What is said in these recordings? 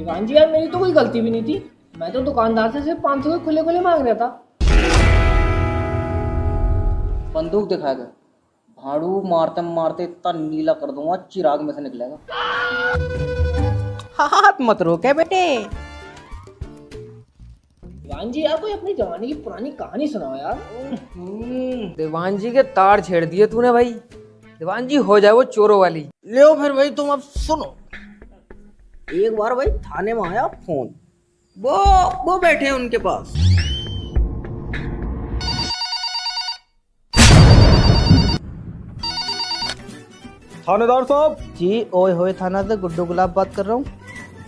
दीवान जी यार मेरी तो कोई गलती भी नहीं थी। मैं तो दुकानदार से सिर्फ 500 के खुले खुले मांग रहा था। बंदूक दिखाएगा, भाड़ू मारते मारते इतना नीला कर दूंगा चिराग में से निकलेगा। हाथ मत रोके बेटे। दीवान जी यार कोई अपनी जवानी की पुरानी कहानी सुनाओ यार। दीवान जी के तार छेड़ दिए तूने भाई। दीवान जी हो जाए वो चोरों वाली। ले फिर भाई तुम अब सुनो। एक बार भाई थाने में आया फोन, वो बैठे हैं उनके पास। थानेदार साहब जी ओए होए थाना से गुड्डू गुलाब बात कर रहा हूँ।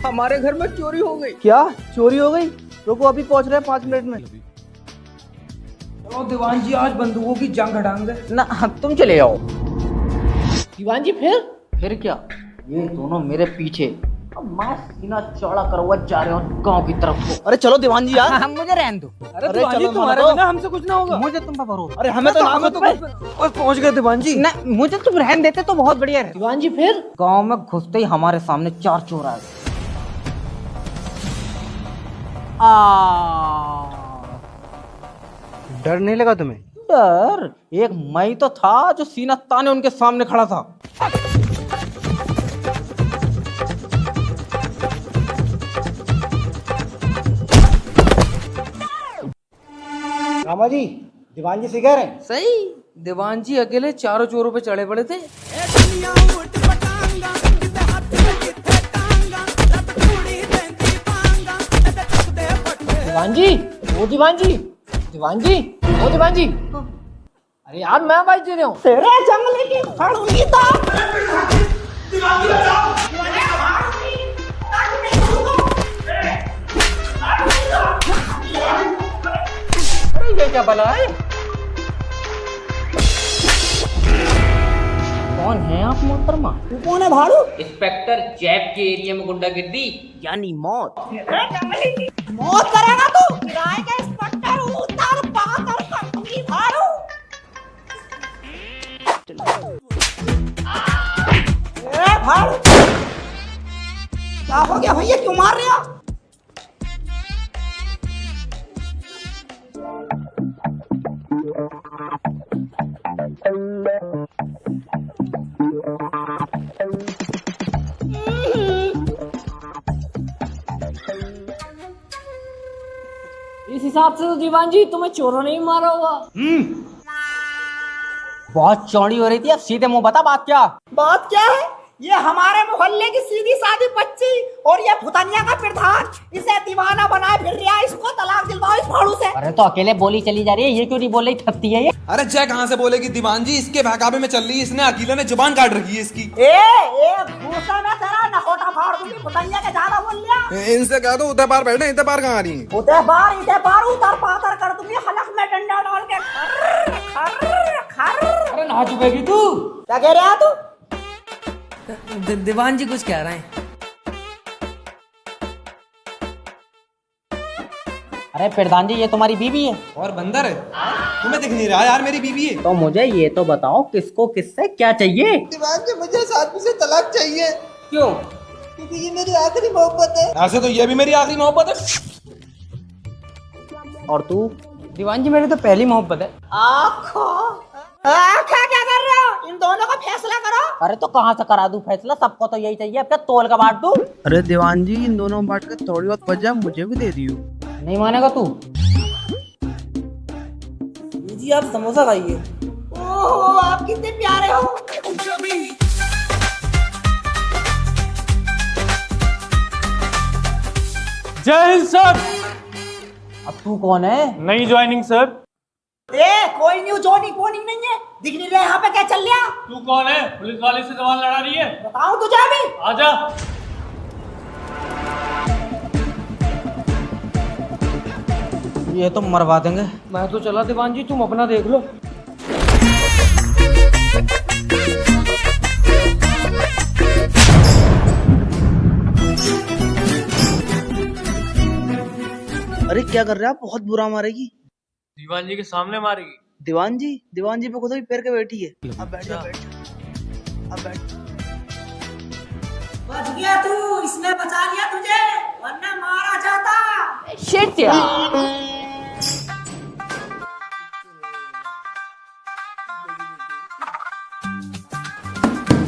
हमारे घर में चोरी हो गई। क्या चोरी हो गई? रुको अभी पहुंच रहे हैं 5 मिनट में। चलो दीवान जी आज बंदूकों की जंग हटाएंगे ना तुम चले जाओ। दीवान जी फिर क्या, ये दोनों मेरे पीछे। अब मैं सीना चौड़ा करवा जा रहा हूँ गांव की तरफ को। अरे चलो दीवान जी यार। मुझे रहने दो। अरे दीवान जी तुम्हारे बिना हमसे कुछ ना होगा। मुझे तुम पर भरोसा। अरे हमें तो ना पहुंच गए दीवान जी। ना मुझे तुम रहने देते तो बहुत बढ़िया है। दीवान जी गांव में घुसते ही हमारे सामने 4 चोर आ गए। डर नहीं लगा तुम्हें? डर एक मैं तो था जो सीना ताने उनके सामने खड़ा था। रामा जी दीवान जी सिखा रहे हैं। सही। दीवान जी अकेले चारों चोरों पे चढ़े पड़े थे। दीवान जी ओ दीवान जी दीवान जी ओ दीवान जी। अरे यार मैं आवाज दे रहा हूँ। तेरे जंगली की फड़ूंगी तो। ये क्या बला है? कौन है आप मोहतरमा? तू कौन है भाड़ू? इंस्पेक्टर जैब के एरिया में गुंडागिर्दी यानी मौत। मौत करेगा तू? किराए का इंस्पेक्टर उतार पाकर करूंगी भाड़ू। ए भाड़ू क्या हो गया भैया, क्यों मार रहे हो? इस हिसाब से तो दीवान जी तुम्हें चोरों ने ही मारा होगा। बहुत चौड़ी हो रही थी, अब सीधे मुंह बता बात क्या। बात क्या है? ये हमारे मोहल्ले की सीधी सादी बच्ची और ये भुतनिया का प्रधान इसे दीवाना बनाए फिर रहा है। इसको तलाक दिलवाओ इस भाड़ू से। अरे तो अकेले बोली चली जा रही है, ये क्यों नहीं बोल रही? थकती है ये। अरे जय कहाँ से बोलेगी दीवान जी, इसके बहकावे में चल रही है। इसने अकेले ने जुबान काट रखी है इसकी। ए गुस्सा में तेरा नकोटा फाड़ दूंगी। भुतनिया के ज्यादा बोल लिया। इनसे कह दो उधर बार बैठे, इधर बार कहाँ आ रही है? उधर बार उतर पातर कर दूंगी हलक में डंडा डाल के। खर खर। अरे ना चुपेगी तू। क्या कह रहा है तू? दीवान जी कुछ कह रहे हैं। अरे प्रधान जी ये तुम्हारी बीवी है? और बंदर है, तुम्हें दिख नहीं रहा यार मेरी बीवी है। तो मुझे ये तो बताओ किसको किससे क्या चाहिए? दीवान जी मुझे इस आदमी से तलाक चाहिए। क्यों? क्योंकि ये मेरी आखिरी मोहब्बत है। ऐसे तो ये भी मेरी आखिरी मोहब्बत है। और तू? दीवान जी मेरी तो पहली मोहब्बत है। क्या कर रहे हो? इन दोनों का फैसला करो। अरे तो कहाँ से करा दूं फैसला? सबको तो यही चाहिए। अब क्या तोल का बांट दूं? अरे दीवान जी इन दोनों बांट कर थोड़ी बहुत बचा मुझे भी दे दियो। नहीं मानेगा तू? जी आप समोसा खाइए। ओहो आप कितने प्यारे हो। जय हिंद सर। अब तू कौन है? नई ज्वाइनिंग सर। कोई न्यू जॉइनिंग नहीं है। दिख नहीं रहा यहाँ पे क्या चल रहा? तू कौन है? पुलिस वाले से सवाल लड़ा रही है? बताऊं तुझे अभी? आजा। ये तो मरवा देंगे। मैं तो चला दीवान जी, तुम अपना देख लो। अरे क्या कर रहे हैं आप? बहुत बुरा मारेगी। दीवान जी के सामने मारेगी। दीवान जी पे खुद भी पैर के बैठी है। अब बैठ जा बैठ। अब बैठ। बच गया तू, इसने बचा लिया तुझे। वरना मारा जाता। शिट यार।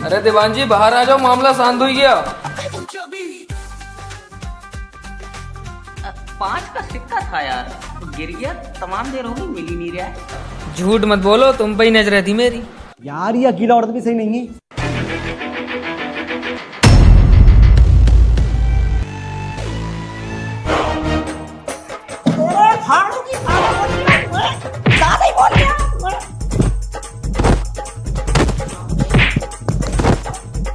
अरे दीवान जी बाहर आ जाओ, मामला शांत हो गया। 5 का सिक्का था यार, गिर गया। तमाम देर होगी, मिल ही नहीं रहा है। झूठ मत बोलो, तुम पे ही नजर थी मेरी। यार ये अकेला औरत भी सही नहीं है। तेरे भाड़ू की ज्यादा ही बोल गया।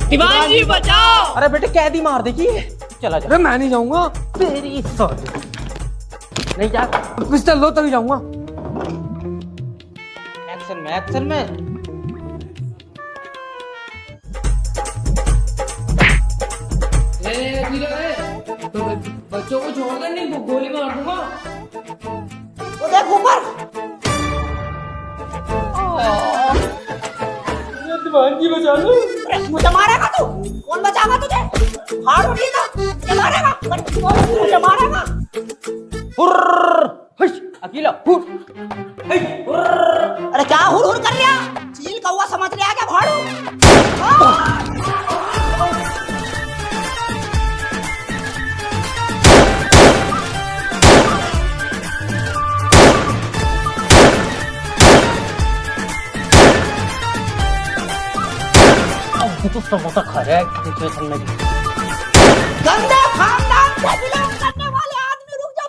दीवान जी बचाओ। अरे बेटे कैदी मार देगी। चला जा। अरे मैं नहीं जाऊंगा, तेरी सॉरी। नहीं जा। पिस्टल लो तभी जाऊंगा। एक्शन में, एक्शन में। बच्चों को छोड़ दे, नहीं गोली मार दूंगा। वो देख ऊपर। दीवान जी बचा लो। अरे मुझे मारेगा तू? कौन बचाएगा तुझे? भाड़ू नहीं था, मुझे मारेगा। मुझे मारेगा। अकेला अरे क्या हुर हुर कर रहा? चील कौवा समझ लिया क्या भाड़ू? तो समोसा खा रहा है सिचुएशन में। गंदे खानदान से बिलोंग करने वाले आदमी, रुक जा।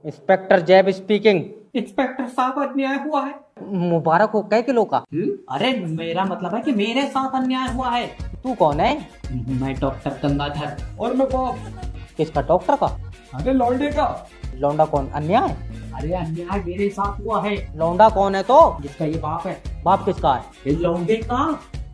इंस्पेक्टर जैब स्पीकिंग। इंस्पेक्टर साहब अन्याय हुआ है। मुबारक हो, कै किलो का? अरे मेरा मतलब है कि मेरे साथ अन्याय हुआ है। तू कौन है? मैं डॉक्टर गंगाधर। और मैं बाप। किसका? डॉक्टर का? अरे लौंडे का। लौंडा कौन? अन्याय? अरे अन्याय मेरे साथ हुआ है। लौंडा कौन है तो? जिसका ये बाप है। बाप किसका है? ये लौंडे का।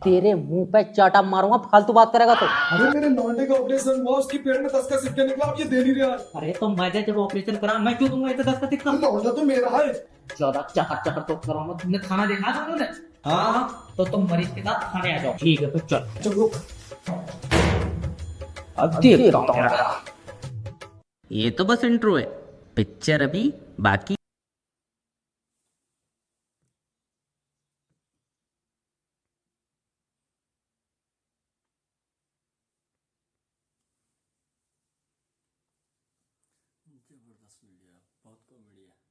तेरे मुंह पे चाटा मारूंगा, फालतू बात करेगा तो। अरे मेरे लौंडे का ऑपरेशन हुआ, उसकी पेट में 10 का सिक्का निकला, अब ये दे नहीं रहा। अरे तो मैंने जब ऑपरेशन करा, मैं क्यों दूंगा इतना 10 का सिक्का? लौंडा तो मेरा है। ज्यादा चहर चहर तो करो। तुमने थाना देखा था उन्होंने? हाँ, तो तुम मरीज के साथ थाने आ जाओ। ठीक है, फिर चल चलो। अब देखता हूँ तेरा। ये तो बस इंट्रो है, पिक्चर अभी बाकी। जबरदस्त वीडियो, बहुत कॉमेडी है।